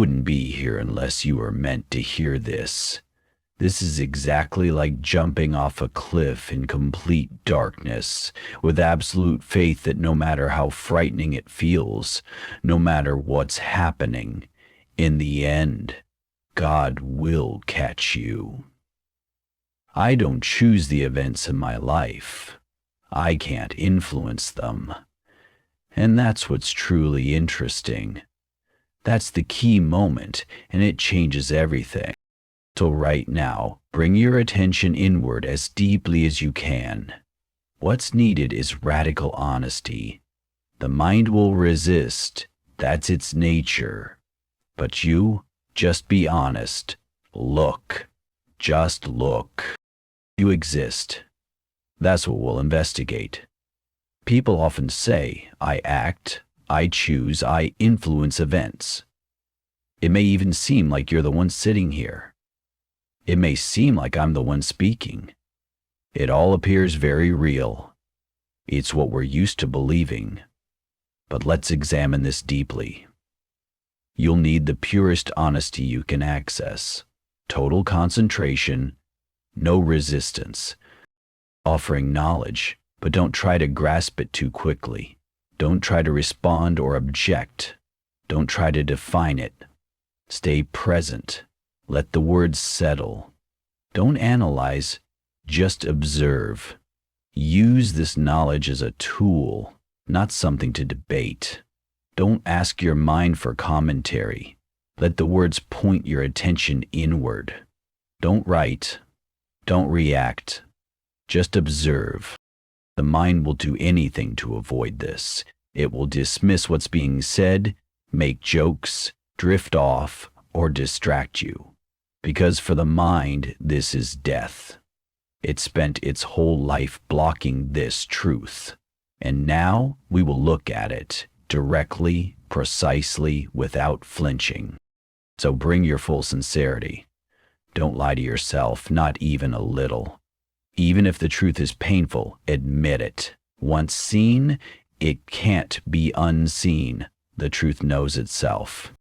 wouldn't be here unless you were meant to hear this. This is exactly like jumping off a cliff in complete darkness, with absolute faith that no matter how frightening it feels, no matter what's happening, in the end, God will catch you. I don't choose the events in my life. I can't influence them. And that's what's truly interesting. That's the key moment, and it changes everything. So right now, bring your attention inward as deeply as you can. What's needed is radical honesty. The mind will resist. That's its nature. But you, just be honest. Look. Just look. You exist. That's what we'll investigate. People often say, I act, I choose, I influence events. It may even seem like you're the one sitting here. It may seem like I'm the one speaking. It all appears very real. It's what we're used to believing. But let's examine this deeply. You'll need the purest honesty you can access. Total concentration, no resistance. Offering knowledge, but don't try to grasp it too quickly. Don't try to respond or object. Don't try to define it. Stay present. Let the words settle. Don't analyze, just observe. Use this knowledge as a tool, not something to debate. Don't ask your mind for commentary. Let the words point your attention inward. Don't write. Don't react. Just observe. The mind will do anything to avoid this. It will dismiss what's being said, make jokes, drift off, or distract you. Because for the mind, this is death. It spent its whole life blocking this truth. And now we will look at it directly, precisely, without flinching. So bring your full sincerity. Don't lie to yourself, not even a little. Even if the truth is painful, admit it. Once seen, it can't be unseen. The truth knows itself.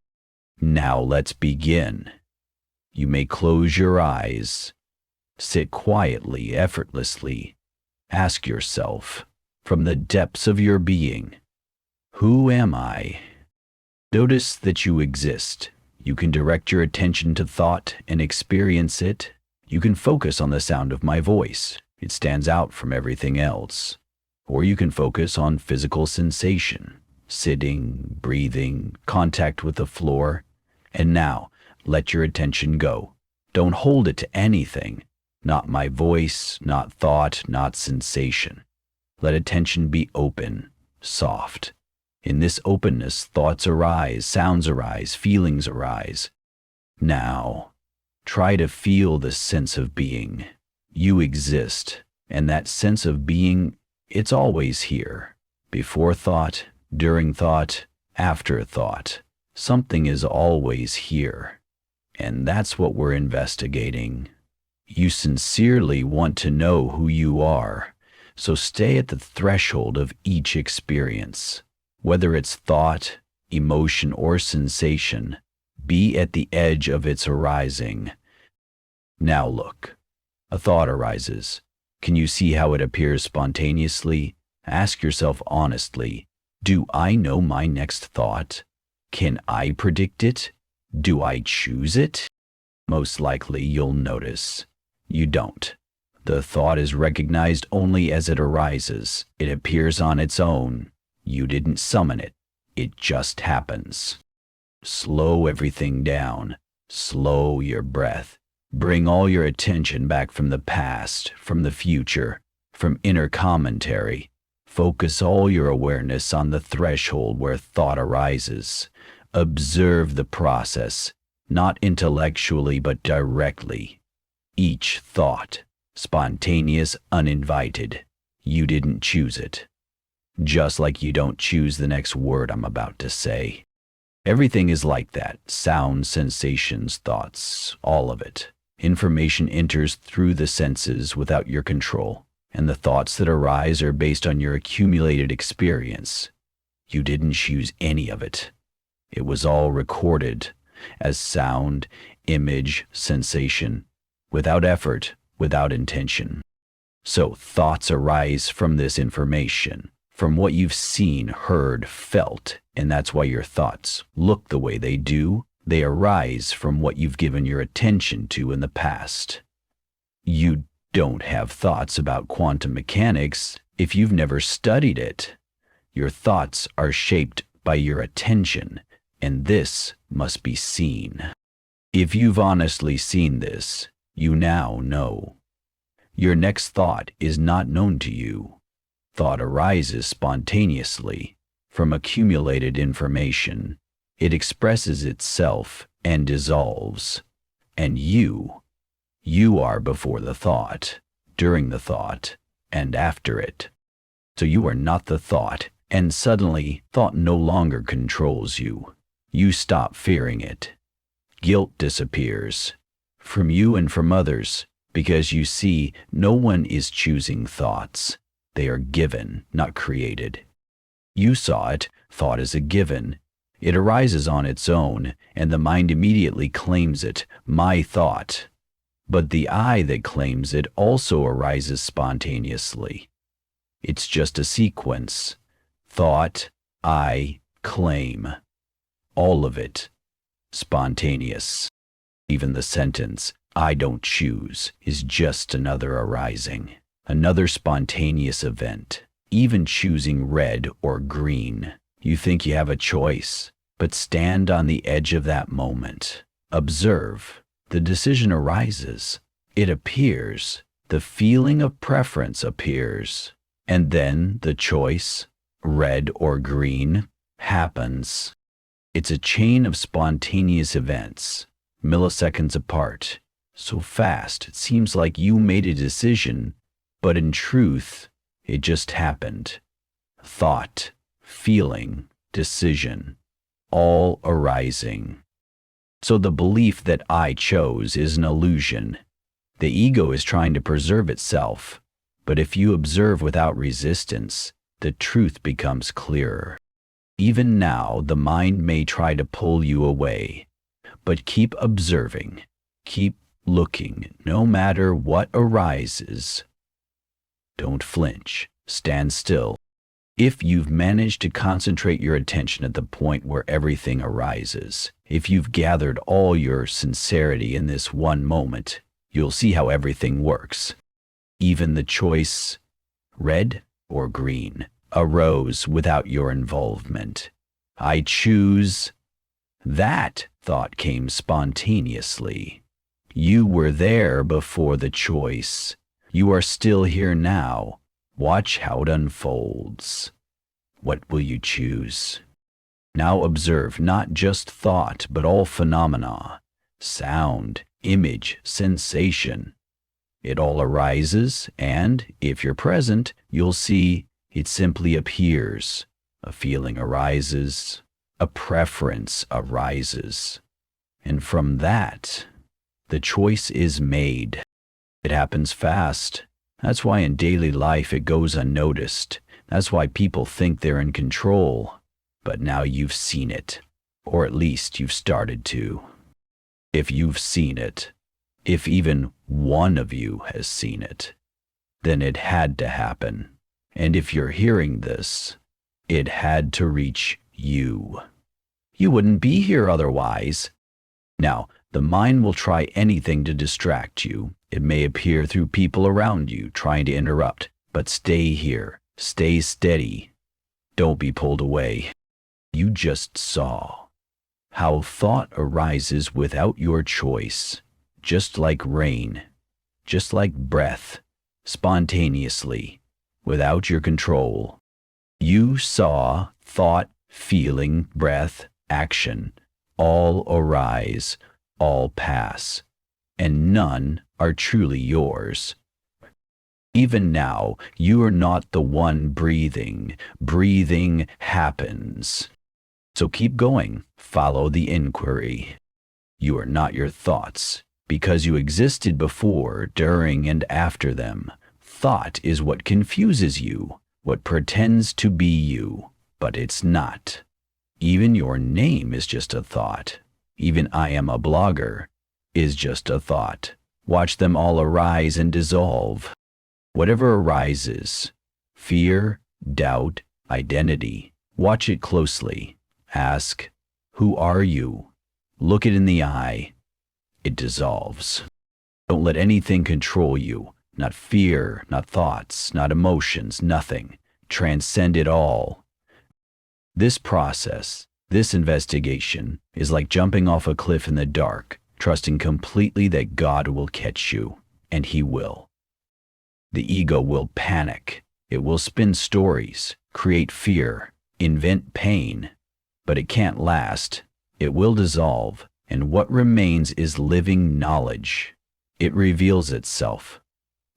Now let's begin. You may close your eyes. Sit quietly, effortlessly. Ask yourself, from the depths of your being, who am I? Notice that you exist. You can direct your attention to thought and experience it. You can focus on the sound of my voice. It stands out from everything else. Or you can focus on physical sensation, sitting, breathing, contact with the floor. And now, let your attention go. Don't hold it to anything. Not my voice, not thought, not sensation. Let attention be open, soft. In this openness, thoughts arise, sounds arise, feelings arise. Now, try to feel the sense of being. You exist, and that sense of being, it's always here. Before thought, during thought, after thought. Something is always here. And that's what we're investigating. You sincerely want to know who you are, so stay at the threshold of each experience. Whether it's thought, emotion, or sensation, be at the edge of its arising. Now look, a thought arises. Can you see how it appears spontaneously? Ask yourself honestly, do I know my next thought? Can I predict it? Do I choose it? Most likely you'll notice you don't. The thought is recognized only as it arises. It appears on its own. You didn't summon it. It just happens. Slow everything down. Slow your breath. Bring all your attention back from the past, from the future, from inner commentary. Focus all your awareness on the threshold where thought arises. Observe the process, not intellectually but directly. Each thought, spontaneous, uninvited. You didn't choose it. Just like you don't choose the next word I'm about to say. Everything is like that. Sounds, sensations, thoughts, all of it. Information enters through the senses without your control, and the thoughts that arise are based on your accumulated experience. You didn't choose any of it. It was all recorded, as sound, image, sensation, without effort, without intention. So thoughts arise from this information, from what you've seen, heard, felt, and that's why your thoughts look the way they do. They arise from what you've given your attention to in the past. You don't have thoughts about quantum mechanics if you've never studied it. Your thoughts are shaped by your attention, and this must be seen. If you've honestly seen this, you now know. Your next thought is not known to you. Thought arises spontaneously from accumulated information. It expresses itself and dissolves. And you are before the thought, during the thought, and after it. So you are not the thought, and suddenly thought no longer controls you. You stop fearing it. Guilt disappears from you and from others, because you see no one is choosing thoughts. They are given, not created. You saw it, thought is a given. It arises on its own, and the mind immediately claims it, my thought. But the I that claims it also arises spontaneously. It's just a sequence. Thought, I, claim. All of it. Spontaneous. Even the sentence, I don't choose, is just another arising. Another spontaneous event. Even choosing red or green. You think you have a choice, but stand on the edge of that moment. Observe. The decision arises. It appears. The feeling of preference appears. And then the choice, red or green, happens. It's a chain of spontaneous events, milliseconds apart. So fast, it seems like you made a decision, but in truth, it just happened. Thought, feeling, decision, all arising. So the belief that I chose is an illusion. The ego is trying to preserve itself, but if you observe without resistance, the truth becomes clearer. Even now, the mind may try to pull you away, but keep observing, keep looking, no matter what arises. Don't flinch, stand still. If you've managed to concentrate your attention at the point where everything arises, if you've gathered all your sincerity in this one moment, you'll see how everything works. Even the choice, red or green, arose without your involvement. I choose. That thought came spontaneously. You were there before the choice. You are still here now. Watch how it unfolds. What will you choose? Now observe not just thought, but all phenomena, sound, image, sensation. It all arises, and, if you're present, you'll see it simply appears. A feeling arises, a preference arises. And from that, the choice is made. It happens fast. That's why in daily life it goes unnoticed. That's why people think they're in control. But now you've seen it, or at least you've started to. If you've seen it, if even one of you has seen it, then it had to happen. And if you're hearing this, it had to reach you. You wouldn't be here otherwise. Now, the mind will try anything to distract you. It may appear through people around you trying to interrupt, but stay here. Stay steady. Don't be pulled away. You just saw how thought arises without your choice, just like rain, just like breath, spontaneously, without your control. You saw thought, feeling, breath, action, all arise, all pass, and none are truly yours. Even now, you are not the one breathing. Breathing happens. So keep going. Follow the inquiry. You are not your thoughts, because you existed before, during, and after them. Thought is what confuses you, what pretends to be you, but it's not. Even your name is just a thought. even I am a blogger, is just a thought. Watch them all arise and dissolve. Whatever arises, fear, doubt, identity, watch it closely. Ask, who are you? Look it in the eye. It dissolves. Don't let anything control you. Not fear, not thoughts, not emotions, nothing. Transcend it all. This process, this investigation, is like jumping off a cliff in the dark, trusting completely that God will catch you, and He will. The ego will panic. It will spin stories, create fear, invent pain, but it can't last. It will dissolve, and what remains is living knowledge. It reveals itself,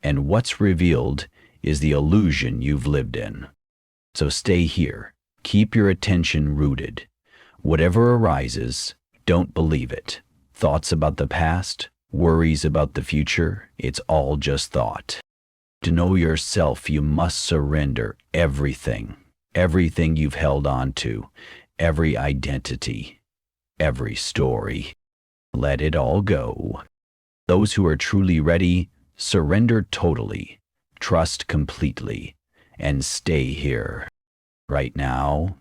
and what's revealed is the illusion you've lived in. So stay here. Keep your attention rooted. Whatever arises, don't believe it. Thoughts about the past, worries about the future, it's all just thought. To know yourself, you must surrender everything you've held on to, every identity, every story. Let it all go. Those who are truly ready, surrender totally, trust completely, and stay here. Right now,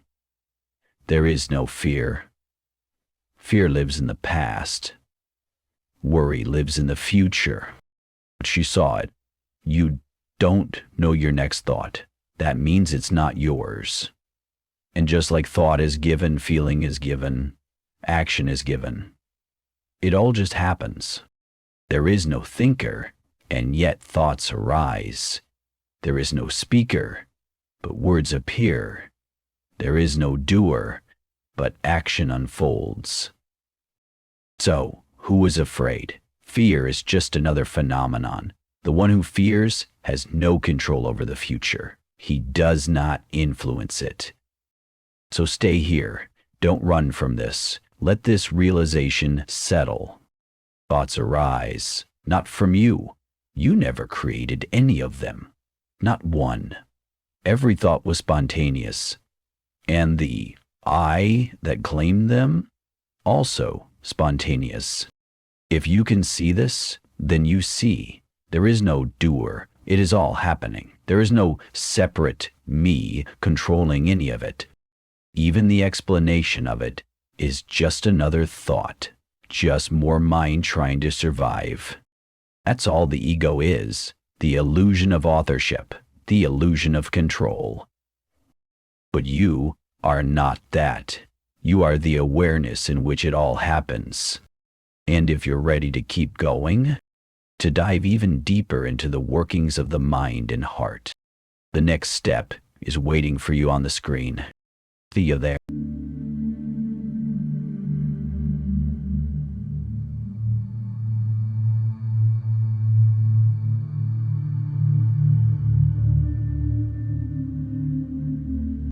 there is no fear. Fear lives in the past. Worry lives in the future. But she saw it. You don't know your next thought. That means it's not yours. And just like thought is given, feeling is given, action is given. It all just happens. There is no thinker, and yet thoughts arise. There is no speaker, but words appear. There is no doer, but action unfolds. So, who is afraid? Fear is just another phenomenon. The one who fears has no control over the future. He does not influence it. So stay here. Don't run from this. Let this realization settle. Thoughts arise, not from you. You never created any of them. Not one. Every thought was spontaneous. And the I that claimed them, also spontaneous. If you can see this, then you see. There is no doer. It is all happening. There is no separate me controlling any of it. Even the explanation of it is just another thought, just more mind trying to survive. That's all the ego is, the illusion of authorship, the illusion of control. But you are not that. You are the awareness in which it all happens. And if you're ready to keep going, to dive even deeper into the workings of the mind and heart, the next step is waiting for you on the screen. See you there.